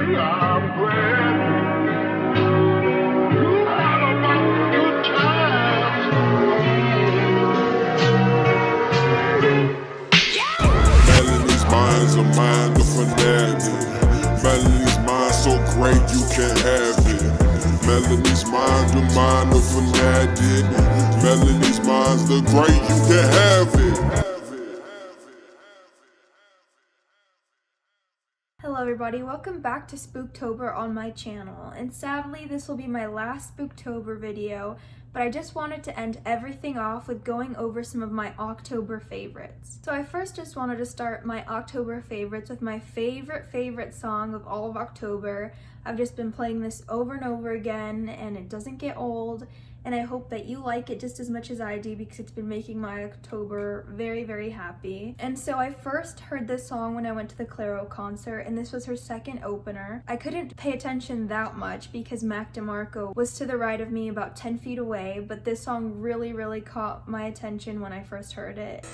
I'm glad you had a good time. Melanie's mind's a mind of fanatic. Melanie's mind so great you can't have it. Melanie's mind the mind of fanatic. Melanie's mind's the great you can have it. Hello everybody, welcome back to Spooktober on my channel, and sadly this will be my last Spooktober video, but I just wanted to end everything off with going over some of my October favorites. So I first just wanted to start my October favorites with my favorite song of all of October. I've just been playing this over and over again and it doesn't get old, and I hope that you like it just as much as I do because it's been making my October very happy. And so I first heard this song when I went to the Clairo concert, and this was her second opener. I couldn't pay attention that much because Mac Demarco was to the right of me about 10 feet away, but this song really caught my attention when I first heard it.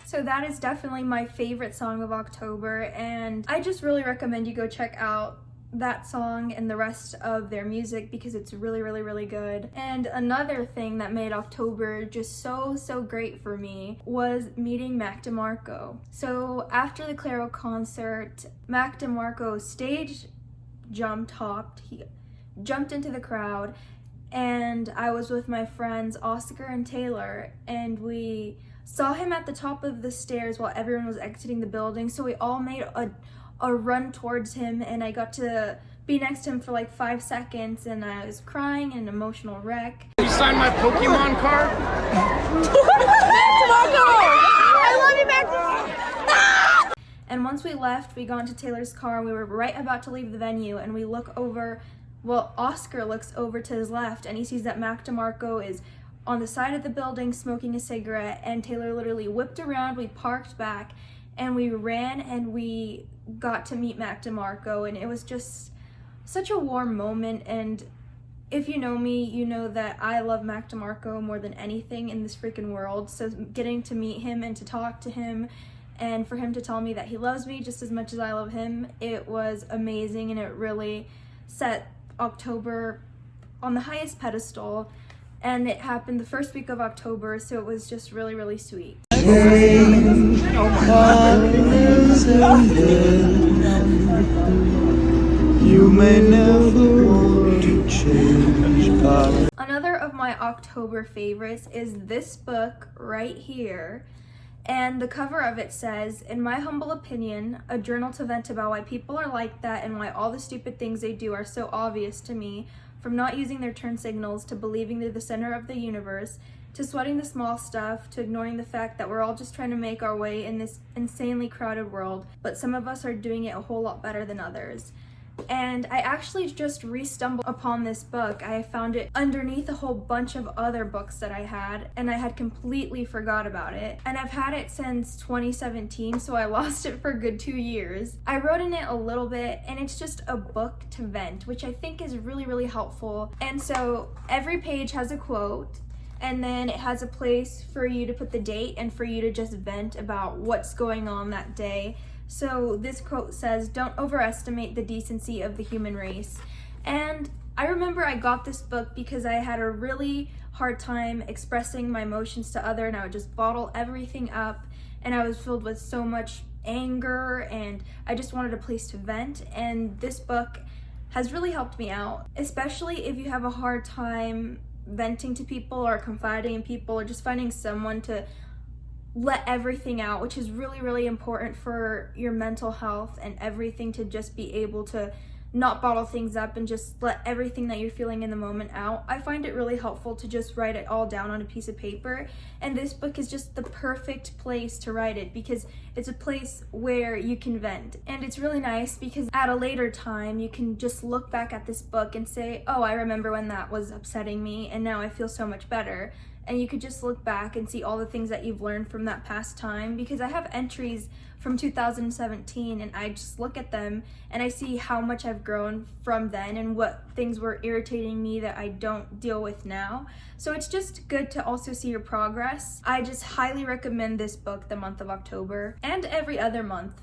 So that is definitely my favorite song of October, and I just really recommend you go check out that song and the rest of their music because it's really good. And another thing that made October just so great for me was meeting Mac Demarco. So after the Clairo concert, Mac Demarco stage hopped, he jumped into the crowd, and I was with my friends Oscar and Taylor, and we saw him at the top of the stairs while everyone was exiting the building, so we all made a run towards him, and I got to be next to him for like 5 seconds, and I was crying and an emotional wreck. You signed my Pokemon card? And once we left, we got into Taylor's car, and we were right about to leave the venue, and we look over, well, Oscar looks over to his left, and he sees that Mac Demarco is on the side of the building smoking a cigarette, and Taylor literally whipped around, we parked back, and we ran, and we got to meet Mac Demarco, and it was just such a warm moment. And if you know me, you know that I love Mac Demarco more than anything in this freaking world, so getting to meet him and to talk to him, and for him to tell me that he loves me just as much as I love him, it was amazing, and it really set October on the highest pedestal. And it happened the first week of October, so it was just really sweet. You may never want to change. Another of my October favorites is this book right here. And the cover of it says, "In my humble opinion, a journal to vent about why people are like that and why all the stupid things they do are so obvious to me, from not using their turn signals to believing they're the center of the universe, to sweating the small stuff, to ignoring the fact that we're all just trying to make our way in this insanely crowded world, but some of us are doing it a whole lot better than others." And I actually just re-stumbled upon this book. I found it underneath a whole bunch of other books that I had, and I had completely forgot about it. And I've had it since 2017, so I lost it for a good 2 years. I wrote in it a little bit, and it's just a book to vent, which I think is really helpful. And so every page has a quote, and then it has a place for you to put the date and for you to just vent about what's going on that day. So this quote says, "Don't overestimate the decency of the human race." And I remember I got this book because I had a really hard time expressing my emotions to others, and I would just bottle everything up, and I was filled with so much anger, and I just wanted a place to vent. And this book has really helped me out, especially if you have a hard time venting to people or confiding in people or just finding someone to let everything out, which is really important for your mental health and everything, to just be able to not bottle things up and just let everything that you're feeling in the moment out. I find it really helpful to just write it all down on a piece of paper, and this book is just the perfect place to write it because it's a place where you can vent. And it's really nice because at a later time you can just look back at this book and say, oh, I remember when that was upsetting me and now I feel so much better. and you could just look back and see all the things that you've learned from that past time, because I have entries from 2017 and I just look at them and I see how much I've grown from then and what things were irritating me that I don't deal with now. So it's just good to also see your progress. I just highly recommend this book the month of October and every other month.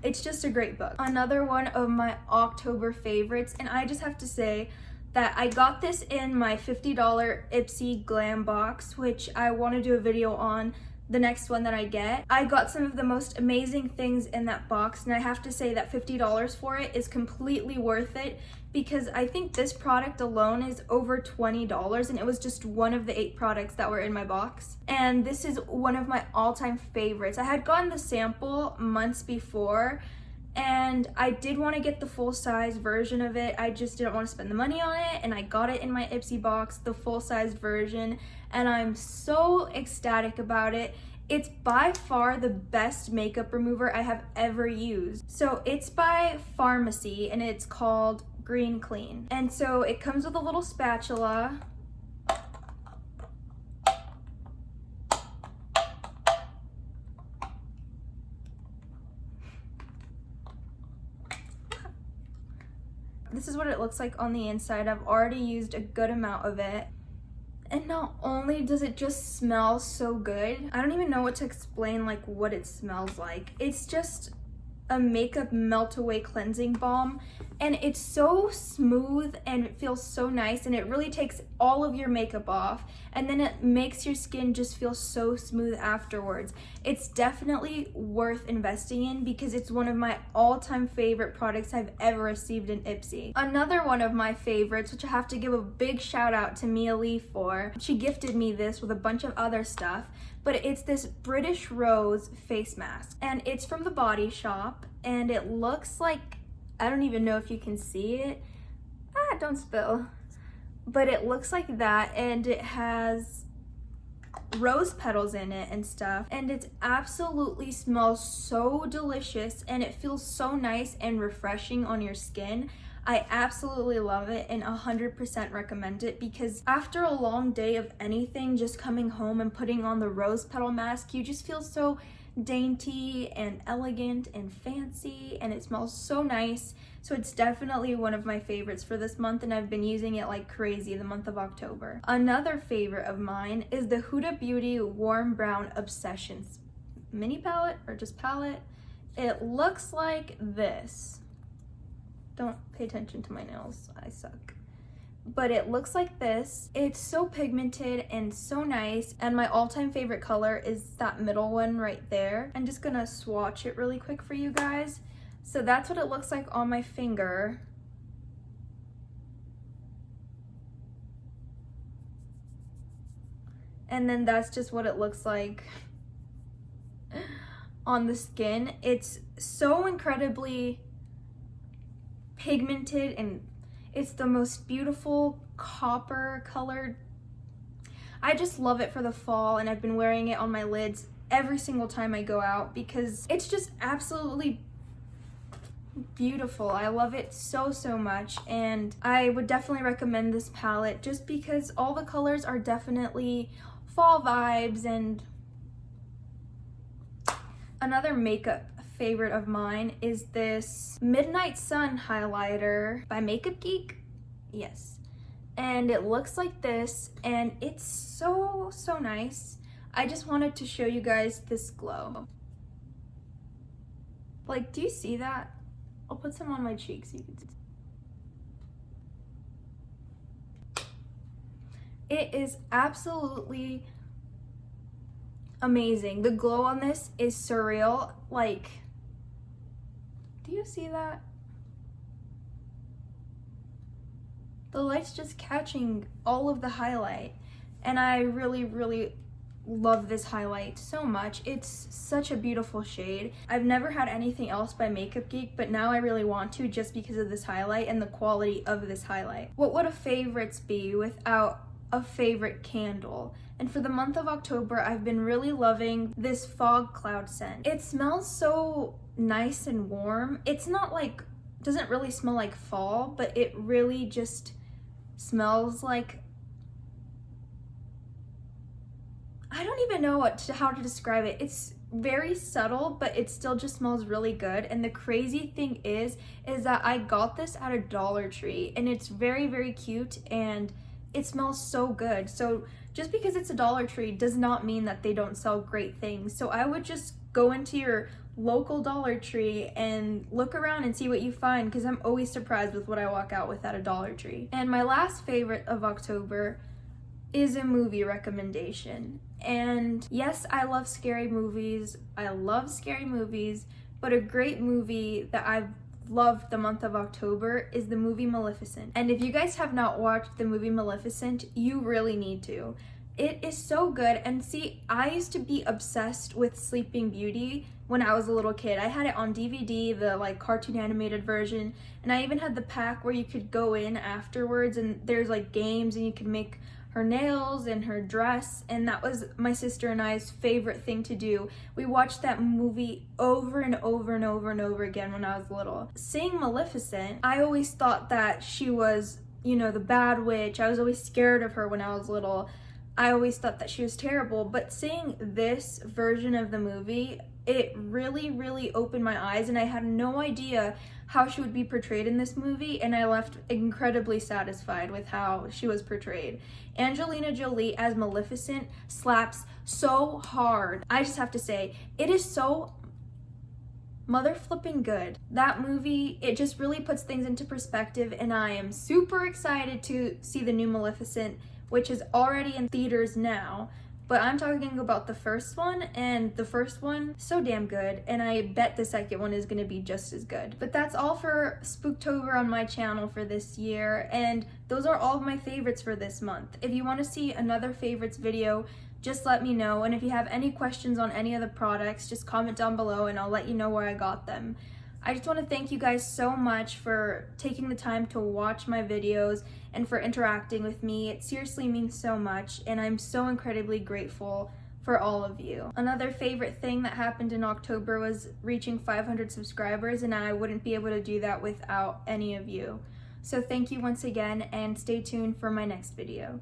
It's just a great book. Another one of my October favorites, and I just have to say that I got this in my $50 Ipsy Glam box, which I want to do a video on the next one that I get. I got some of the most amazing things in that box, and I have to say that $50 for it is completely worth it, because I think this product alone is over $20, and it was just one of the 8 products that were in my box. And this is one of my all-time favorites. I had gotten the sample months before, and I did want to get the full-size version of it. I just didn't want to spend the money on it, and I got it in my Ipsy box, the full-size version, and I'm so ecstatic about it. It's by far the best makeup remover I have ever used. So it's by Pharmacy, and it's called Green Clean. And so it comes with a little spatula. This is what it looks like on the inside. I've already used a good amount of it. And not only does it just smell so good, I don't even know what to explain like what it smells like. It's just a makeup melt away cleansing balm, and it's so smooth and it feels so nice, and it really takes all of your makeup off, and then it makes your skin just feel so smooth afterwards. It's definitely worth investing in because it's one of my all-time favorite products I've ever received in Ipsy. Another one of my favorites, which I have to give a big shout out to Mia Lee for. She gifted me this with a bunch of other stuff, but it's this British Rose face mask, and it's from the Body Shop, and it looks like, I don't even know if you can see it. Don't spill. But it looks like that, and it has rose petals in it and stuff, and it absolutely smells so delicious, and it feels so nice and refreshing on your skin. I absolutely love it and 100% recommend it, because after a long day of anything, just coming home and putting on the rose petal mask, you just feel so dainty and elegant and fancy, and it smells so nice. So it's definitely one of my favorites for this month, and I've been using it like crazy the month of October. Another favorite of mine is the Huda Beauty Warm Brown Obsessions mini palette, or just palette. It looks like this. Don't pay attention to my nails, I suck. But it looks like this. It's so pigmented and so nice, and my all-time favorite color is that middle one right there. I'm just gonna swatch it really quick for you guys. So that's what it looks like on my finger. And then that's just what it looks like on the skin. It's so incredibly pigmented, and it's the most beautiful copper colored. I just love it for the fall, and I've been wearing it on my lids every single time I go out because it's just absolutely beautiful. I love it so much, and I would definitely recommend this palette just because all the colors are definitely fall vibes. And another makeup favorite of mine is this Midnight Sun highlighter by Makeup Geek. Yes, and it looks like this, and it's so nice. I just wanted to show you guys this glow. Like, do you see that? I'll put some on my cheeks so you can see. It is absolutely amazing. The glow on this is surreal. Like, do you see that? The light's just catching all of the highlight, and I really love this highlight so much. It's such a beautiful shade. I've never had anything else by Makeup Geek, but now I really want to, just because of this highlight and the quality of this highlight. What would a favorites be without a favorite candle? And for the month of October, I've been really loving this Fog Cloud scent. It smells so nice and warm. It's not like, doesn't really smell like fall, but it really just smells like I don't even know how to describe it. It's very subtle, but it still just smells really good. And the crazy thing is that I got this at a Dollar Tree, and it's very, very cute, and it smells so good. So just because it's a Dollar Tree does not mean that they don't sell great things. So I would just go into your local Dollar Tree and look around and see what you find, because I'm always surprised with what I walk out with at a Dollar Tree. And my last favorite of October is a movie recommendation. And yes, I love scary movies. But a great movie that I've loved the month of October is the movie Maleficent. And if you guys have not watched the movie Maleficent, you really need to. It is so good. And see, I used to be obsessed with Sleeping Beauty when I was a little kid. I had it on DVD, the like cartoon animated version, and I even had the pack where you could go in afterwards and there's like games and you could make her nails and her dress, and that was my sister and I's favorite thing to do. We watched that movie over and over and over and over again when I was little. Seeing Maleficent, I always thought that she was, you know, the bad witch. I was always scared of her when I was little. I always thought that she was terrible, but seeing this version of the movie, it really, really opened my eyes, and I had no idea how she would be portrayed in this movie, and I left incredibly satisfied with how she was portrayed. Angelina Jolie as Maleficent slaps so hard. I just have to say, it is so mother flipping good. That movie, it just really puts things into perspective, and I am super excited to see the new Maleficent, which is already in theaters now. But I'm talking about the first one, and the first one, so damn good, and I bet the second one is gonna be just as good. But that's all for Spooktober on my channel for this year, and those are all of my favorites for this month. If you want to see another favorites video, just let me know, and if you have any questions on any of the products, just comment down below and I'll let you know where I got them. I just want to thank you guys so much for taking the time to watch my videos and for interacting with me. It seriously means so much, and I'm so incredibly grateful for all of you. Another favorite thing that happened in October was reaching 500 subscribers, and I wouldn't be able to do that without any of you. So thank you once again, and stay tuned for my next video.